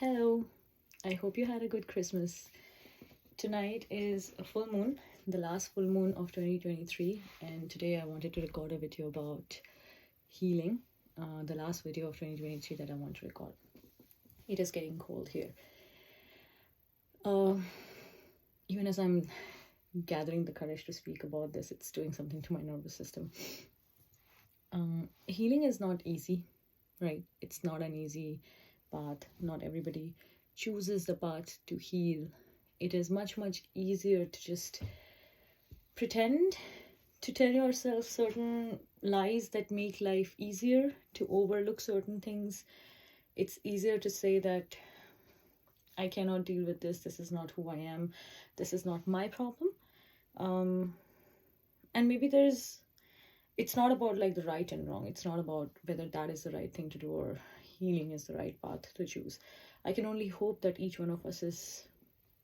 Hello, I hope you had a good Christmas. Tonight is a full moon, the last full moon of 2023, and today I wanted to record a video about healing, the last video of 2023 that I want to record. It is getting cold here. Even as I'm gathering the courage to speak about this, it's doing something to my nervous system. Healing is not easy, right? It's not an easy path. Not everybody chooses the path to heal. It is much easier to just pretend to tell yourself certain lies that make life easier, to overlook certain things. It's easier to say that I cannot deal with this is not who I am, this is not my problem. And maybe it's not about like the right and wrong. It's not about whether that is the right thing to do or healing is the right path to choose. I can only hope that each one of us is,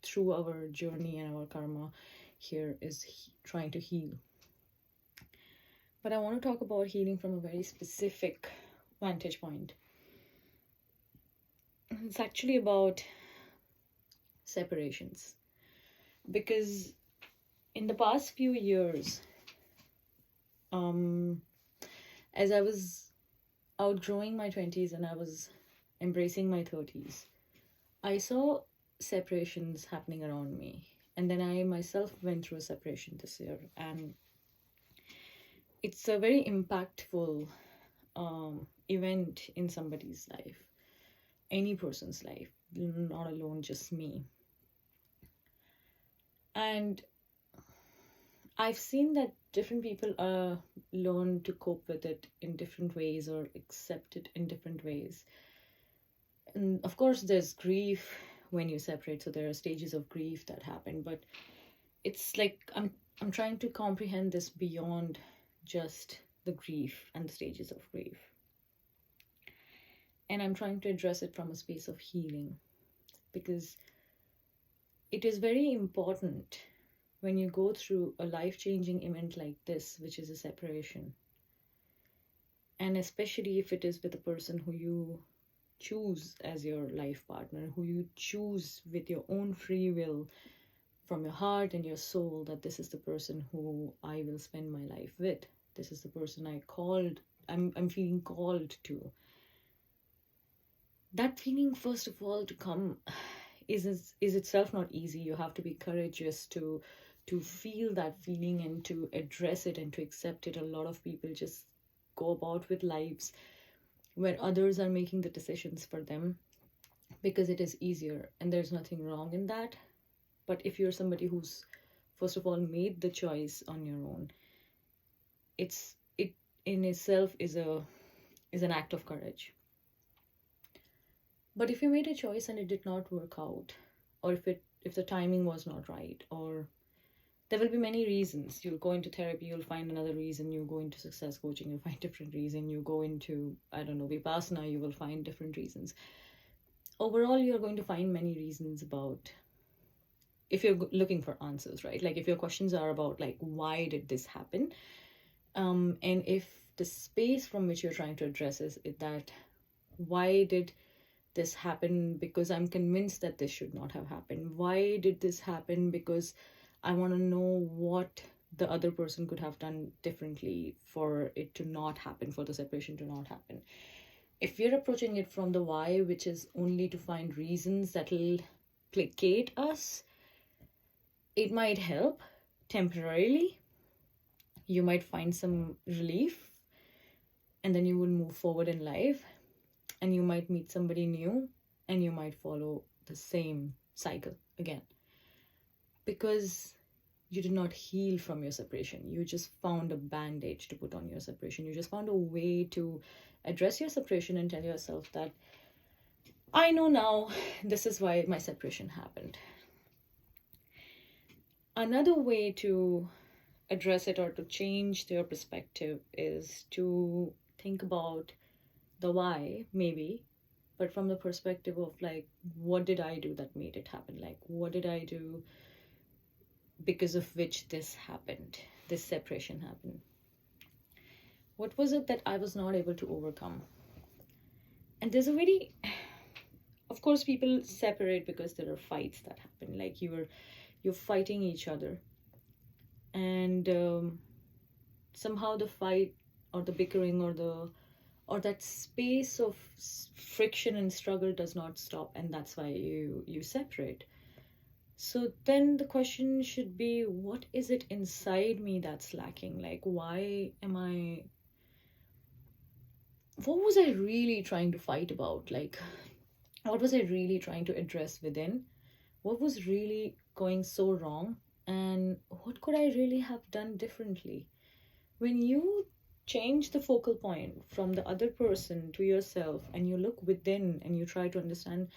through our journey and our karma here, is trying to heal. But I want to talk about healing from a very specific vantage point. It's actually about separations. Because in the past few years, as I was outgrowing my 20s and I was embracing my 30s, I saw separations happening around me. And then I myself went through a separation this year. And it's a very impactful event in somebody's life, any person's life, not alone just me. And I've seen that different people learn to cope with it in different ways or accept it in different ways. And of course, there's grief when you separate, so there are stages of grief that happen. But it's like I'm trying to comprehend this beyond just the grief and the stages of grief. And I'm trying to address it from a space of healing, because it is very important when you go through a life-changing event like this, which is a separation, and especially if it is with a person who you choose as your life partner, who you choose with your own free will, from your heart and your soul, that this is the person who I will spend my life with. This is the person I'm feeling called to. That feeling, first of all, to come is itself not easy. You have to be courageous to feel that feeling and to address it and to accept it. A lot of people just go about with lives where others are making the decisions for them because it is easier, and there's nothing wrong in that. But if you're somebody who's, first of all, made the choice on your own, it in itself is an act of courage. But if you made a choice and it did not work out, or if the timing was not right, or there will be many reasons. You'll go into therapy, you'll find another reason. You go into success coaching, you'll find different reason. You go into, I don't know, Vipassana, you will find different reasons. Overall, you're going to find many reasons about, if you're looking for answers, right? Like if your questions are about like, why did this happen? And if the space from which you're trying to address is that, why did this happen? Because I'm convinced that this should not have happened. Why did this happen? Because I want to know what the other person could have done differently for it to not happen, for the separation to not happen. If we're approaching it from the why, which is only to find reasons that will placate us, it might help temporarily. You might find some relief, and then you will move forward in life, and you might meet somebody new, and you might follow the same cycle again. Because you did not heal from your separation. You just found a band-aid to put on your separation. You just found a way to address your separation and tell yourself that, I know now, this is why my separation happened. Another way to address it or to change your perspective is to think about the why, maybe, but from the perspective of like, what did I do that made it happen? Like, what did I do because of which this happened, this separation happened? What was it that I was not able to overcome? And there's a very of course people separate because there are fights that happen, like you're fighting each other, and somehow the fight or the bickering or that space of friction and struggle does not stop, and that's why you separate. So then the question should be, what is it inside me that's lacking? Like, why am I, what was I really trying to fight about? Like, what was I really trying to address within? What was really going so wrong? And what could I really have done differently? When you change the focal point from the other person to yourself and you look within and you try to understand,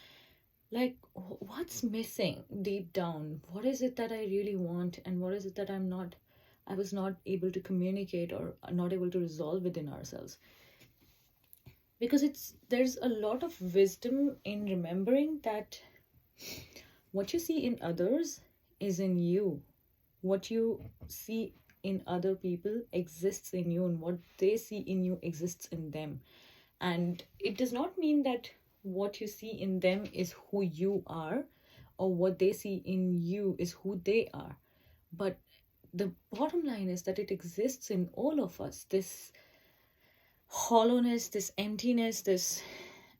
like, what's missing deep down? What is it that I really want? And what is it that I was not able to communicate or not able to resolve within ourselves? Because there's a lot of wisdom in remembering that what you see in others is in you. What you see in other people exists in you, and what they see in you exists in them. And it does not mean that what you see in them is who you are, or what they see in you is who they are. But the bottom line is that it exists in all of us. This hollowness, this emptiness, this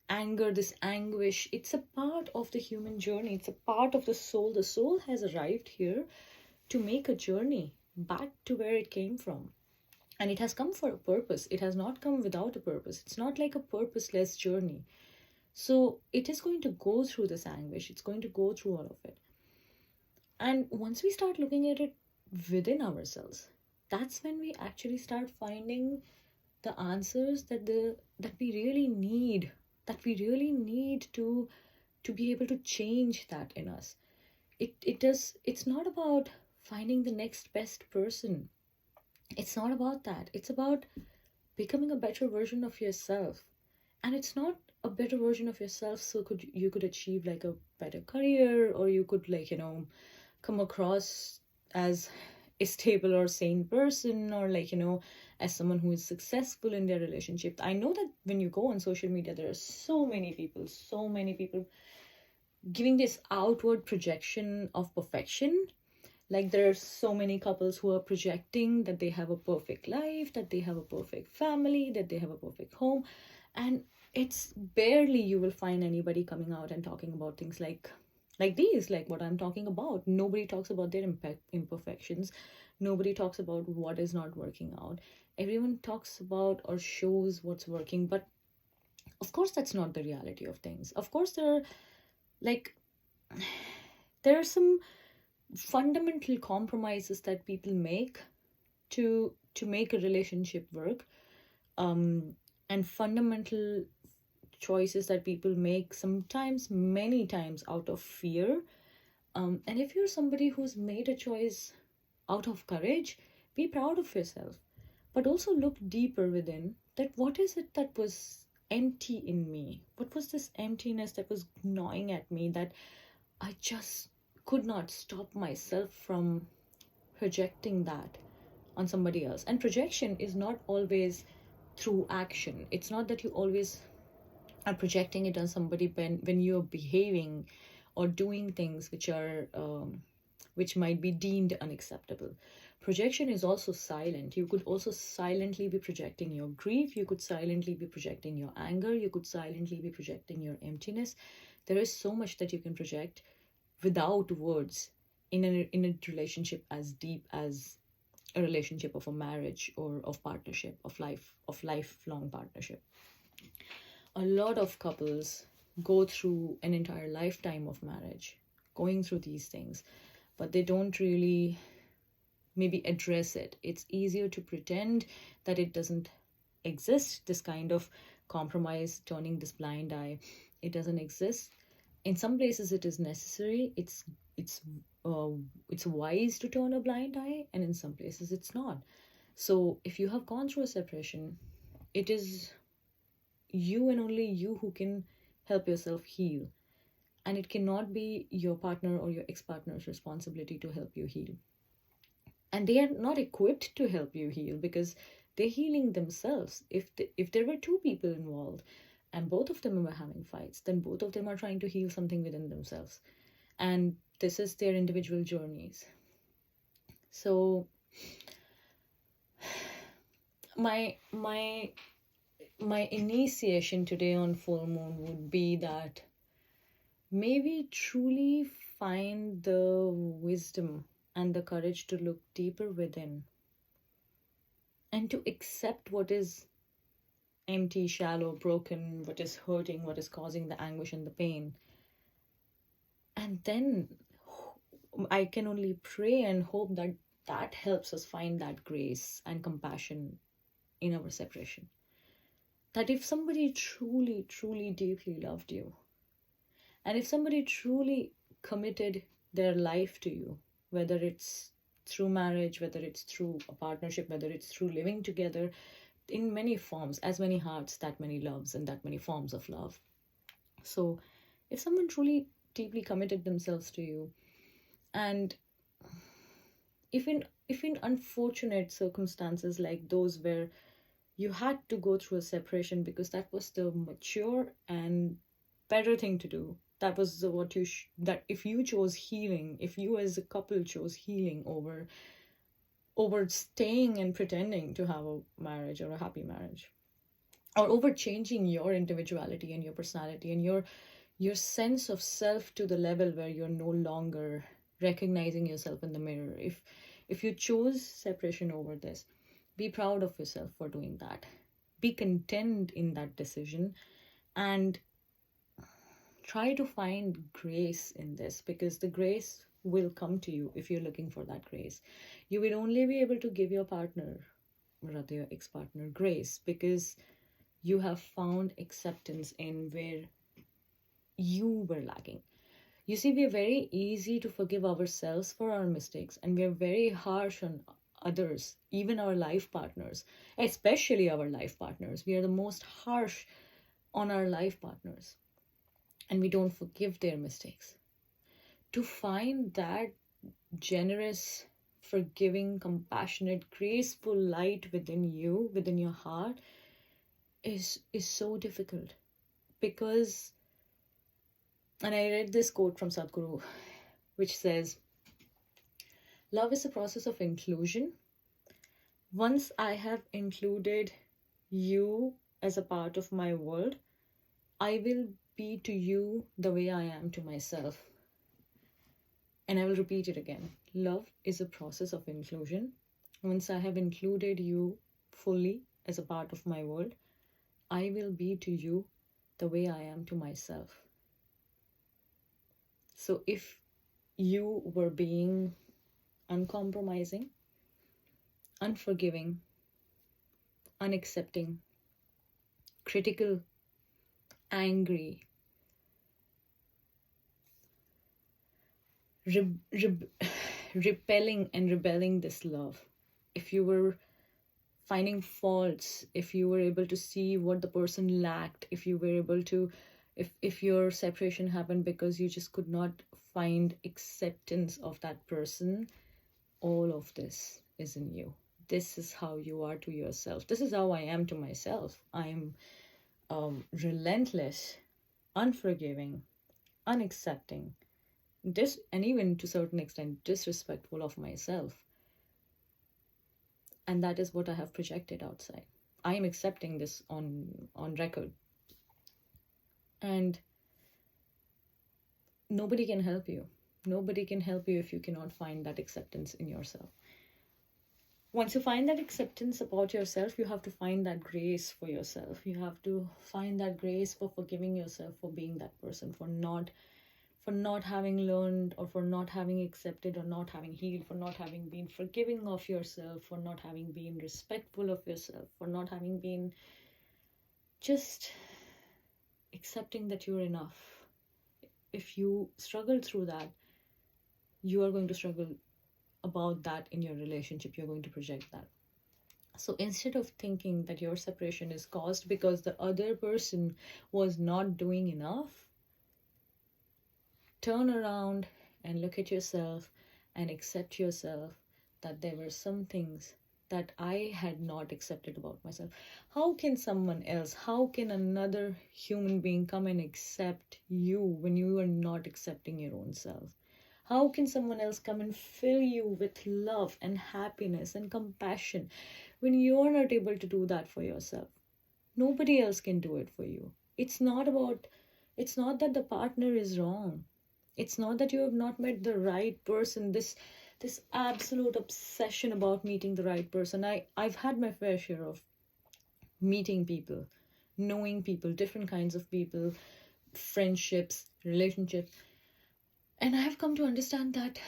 anger, this anguish, it's a part of the human journey. It's a part of the soul. The soul has arrived here to make a journey back to where it came from. And it has come for a purpose. It has not come without a purpose. It's not like a purposeless journey. So it is going to go through this anguish. It's going to go through all of it. And once we start looking at it within ourselves, that's when we actually start finding the answers that we really need, to be able to change that in us. It's not about finding the next best person. It's not about that. It's about becoming a better version of yourself. And it's not a better version of yourself so you could achieve like a better career, or you could, like, come across as a stable or sane person, or, like, as someone who is successful in their relationship. I know that when you go on social media, there are so many people giving this outward projection of perfection. Like, there are so many couples who are projecting that they have a perfect life, that they have a perfect family, that they have a perfect home. And it's barely you will find anybody coming out and talking about things like these, like what I'm talking about. Nobody talks about their imperfections. Nobody talks about what is not working out. Everyone talks about or shows what's working, but of course that's not the reality of things. Of course like there are some fundamental compromises that people make to make a relationship work, and fundamental choices that people make, sometimes many times out of fear. And if you're somebody who's made a choice out of courage, be proud of yourself, but also look deeper within, that what is it that was empty in me? What was this emptiness that was gnawing at me, that I just could not stop myself from projecting that on somebody else? And projection is not always through action. It's not that you always are projecting it on somebody when you're behaving or doing things which are which might be deemed unacceptable. Projection is also silent. You could also silently be projecting your grief. You could silently be projecting your anger. You could silently be projecting your emptiness. There is so much that you can project without words in a relationship as deep as a relationship of a marriage or of partnership, of lifelong partnership. A lot of couples go through an entire lifetime of marriage going through these things, but they don't really maybe address it. It's easier to pretend that it doesn't exist, this kind of compromise, turning this blind eye. It doesn't exist. In some places it is necessary. It's wise to turn a blind eye, and in some places it's not. So if you have gone through a separation, it is you and only you who can help yourself heal, and it cannot be your partner or your ex-partner's responsibility to help you heal. And they are not equipped to help you heal because they're healing themselves. If there were two people involved, and both of them were having fights, then both of them are trying to heal something within themselves. And this is their individual journeys. So my initiation today on full moon would be that maybe truly find the wisdom and the courage to look deeper within and to accept what is empty, shallow, broken, what is hurting, what is causing the anguish and the pain. And then I can only pray and hope that that helps us find that grace and compassion in our separation. That if somebody truly, truly deeply loved you, and if somebody truly committed their life to you, whether it's through marriage, whether it's through a partnership, whether it's through living together in many forms, as many hearts, that many loves, and that many forms of love. So if someone truly deeply committed themselves to you, and if in unfortunate circumstances like those where you had to go through a separation because that was the mature and better thing to do, that was what that if you chose healing, if you as a couple chose healing over staying and pretending to have a marriage or a happy marriage, or over changing your individuality and your personality and your sense of self to the level where you're no longer recognizing yourself in the mirror, if you chose separation over this, be proud of yourself for doing that. Be content in that decision and try to find grace in this, because the grace will come to you if you're looking for that grace. You will only be able to give your partner, or rather your ex-partner, grace because you have found acceptance in where you were lacking. You see, we are very easy to forgive ourselves for our mistakes, and we are very harsh on others, even our life partners, especially our life partners. We are the most harsh on our life partners, and we don't forgive their mistakes. To find that generous, forgiving, compassionate, graceful light within you, within your heart, is so difficult. Because, and I read this quote from Sadhguru, which says, love is a process of inclusion. Once I have included you as a part of my world, I will be to you the way I am to myself. And I will repeat it again. Love is a process of inclusion. Once I have included you fully as a part of my world, I will be to you the way I am to myself. So if you were being uncompromising, unforgiving, unaccepting, critical, angry, repelling and rebelling this love, if you were finding faults, if you were able to see what the person lacked, if you were able to, if your separation happened because you just could not find acceptance of that person, all of this is in you. This is how you are to yourself. This is how I am to myself. I am relentless, unforgiving, unaccepting, and even to a certain extent disrespectful of myself. And that is what I have projected outside. I am accepting this on record. And nobody can help you. Nobody can help you if you cannot find that acceptance in yourself. Once you find that acceptance about yourself, you have to find that grace for yourself. You have to find that grace for forgiving yourself for being that person, for not having learned, or for not having accepted, or not having healed, for not having been forgiving of yourself, for not having been respectful of yourself, for not having been just accepting that you're enough. If you struggle through that, you are going to struggle about that in your relationship. You're going to project that. So instead of thinking that your separation is caused because the other person was not doing enough, turn around and look at yourself and accept yourself, that there were some things that I had not accepted about myself. How can someone else, how can another human being come and accept you when you are not accepting your own self? How can someone else come and fill you with love and happiness and compassion when you're not able to do that for yourself? Nobody else can do it for you. It's not that the partner is wrong. It's not that you have not met the right person. This absolute obsession about meeting the right person. I've had my fair share of meeting people, knowing people, different kinds of people, friendships, relationships. And I have come to understand that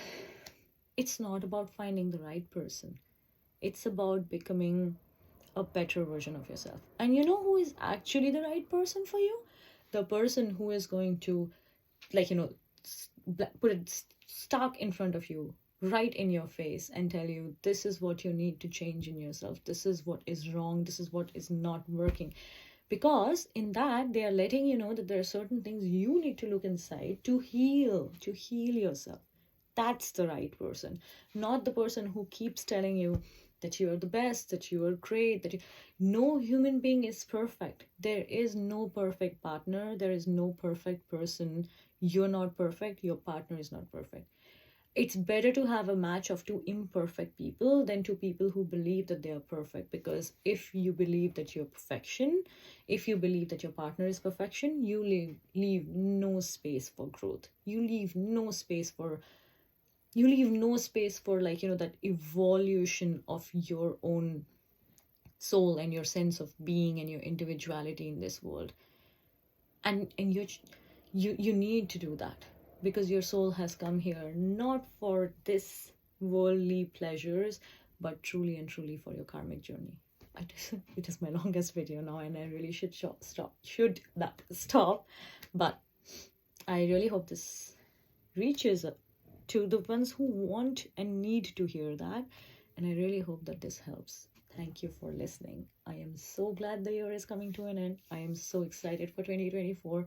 it's not about finding the right person. It's about becoming a better version of yourself. And you know who is actually the right person for you? The person who is going to, like, put it stark in front of you, right in your face, and tell you this is what you need to change in yourself. This is what is wrong. This is what is not working. Because in that, they are letting you know that there are certain things you need to look inside to heal yourself. That's the right person, not the person who keeps telling you that you are the best, that you are great, that you... No human being is perfect. There is no perfect partner. There is no perfect person. You're not perfect. Your partner is not perfect. It's better to have a match of two imperfect people than two people who believe that they are perfect. Because if you believe that you're perfection, if you believe that your partner is perfection, you leave no space for growth. You leave no space for that evolution of your own soul and your sense of being and your individuality in this world. And you need to do that, because your soul has come here not for this worldly pleasures, but truly and truly for your karmic journey. It is my longest video now, and I really should stop. But I really hope this reaches to the ones who want and need to hear that. And I really hope that this helps. Thank you for listening. I am so glad the year is coming to an end. I am so excited for 2024.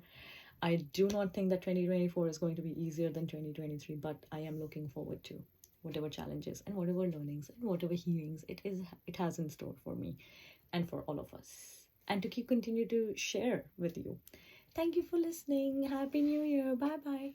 I do not think that 2024 is going to be easier than 2023, but I am looking forward to whatever challenges and whatever learnings and whatever healings it has in store for me and for all of us, and to continue to share with you. Thank you for listening. Happy New Year. Bye bye.